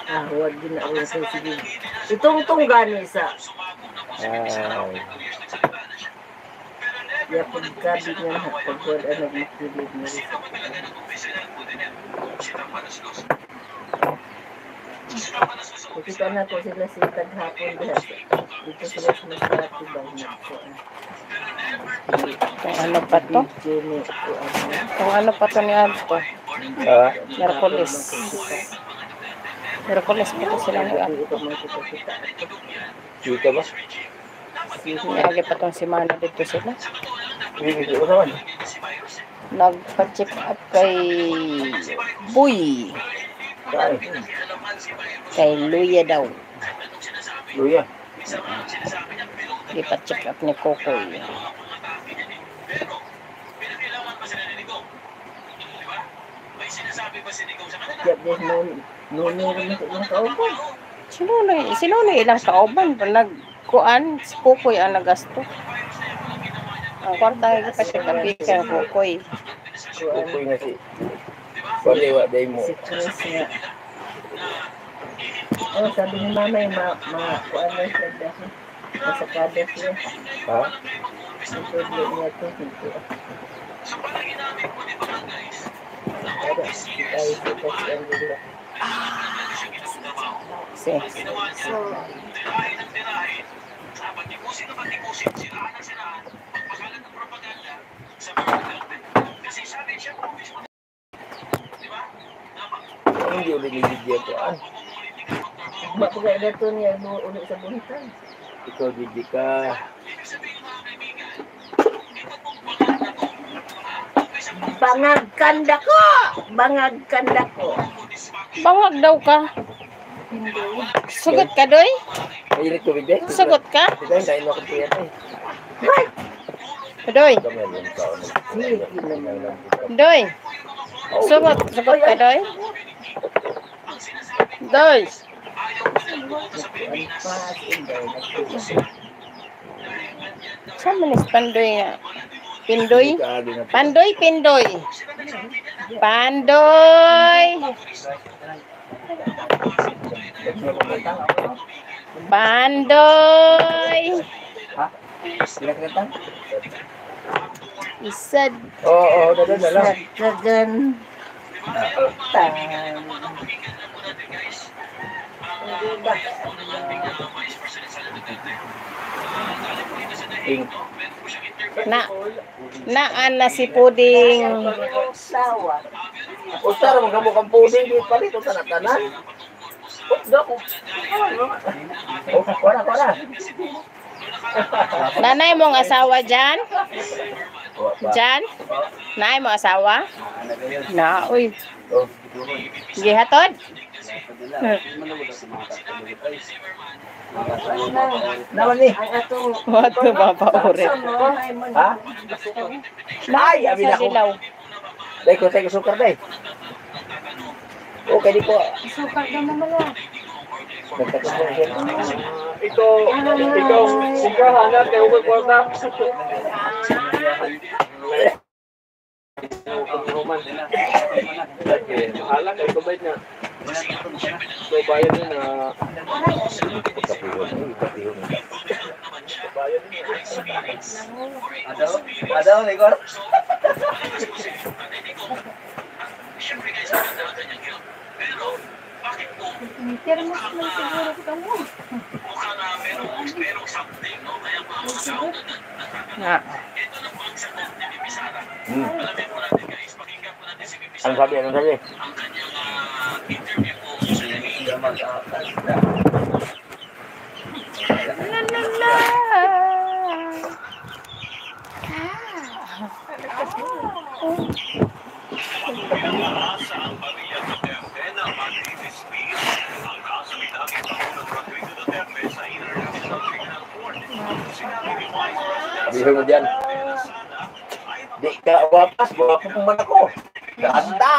huwag din na ulit sa sige. Itong gani sa. Ya pagkabit nga na pagkod ang nagmakilig mo. Kita na po sila sa taghapon dahil dito sila sumasarati ba na po. Kung ano pa to? Kung ano pa to ni Alto? Merkulis. Merkulis pa to sila ni Alto. Dito ba? Lagi pa tong simana dito sila. Nagpa-check up kay Buy. Kay Luya daw. Luya? Ipa-check up ni Kokoy. Sinunay ilang kauban. Nagkuan, si Kokoy ang nagasto. Ang kwarta ay pa-check up kay Kokoy. Kokoy na si Paliwa day mo. Si Chris nga. Sabi ni mama yung kuan na siya dahil. Masakada siya. Ha? Ang problem niya ito. Hindi ulit nilidya ko. Mapagay na ito niya ulit sa buhitan. Ikaw, Didi ka. Bangag kanda ko! Bangag kanda ko. Bangag daw ka. Sugot ka, Doy? Mahilig ko bigay. Sugot ka? Ito yung dahil ako piyat eh. Doy? Kami yung taon. Doy? Sugot ka, Doy? Doy? Saan manis Pandoy nga? Pindoy? Pandoy, Pindoy. Pandoy! Pandoy! Isad. Oo, dala. Dagan. Na si Puding. Usara magkamok ang puding di palit o tanan. Dako. Wala. Nanay mong asawa dyan? Dyan? Nanay mong asawa? Na, uy. Gihatod? Naman ni. Wato papaurit. Ha? Ay, abi na ko. Dai ko tay sukar dai. Okay di ko. Sukar daw naman lang. Ikaw, hanap kay ugod kwarta. Alam kay ko bayad na. So bayad na. Ada Igor. Siyempre guys, pero bakit po? Termos mo siguro ka mo. Mukha na merong something, no? Kaya mga Na. ito na po ang sagot ni Bibi Sara. Alamin po natin guys, pakinggan po natin si Bibi Sara. Ang kanyang interview po sa Sabihin mo dyan. Di ka wapas, wala ko pang man ako. Ganda!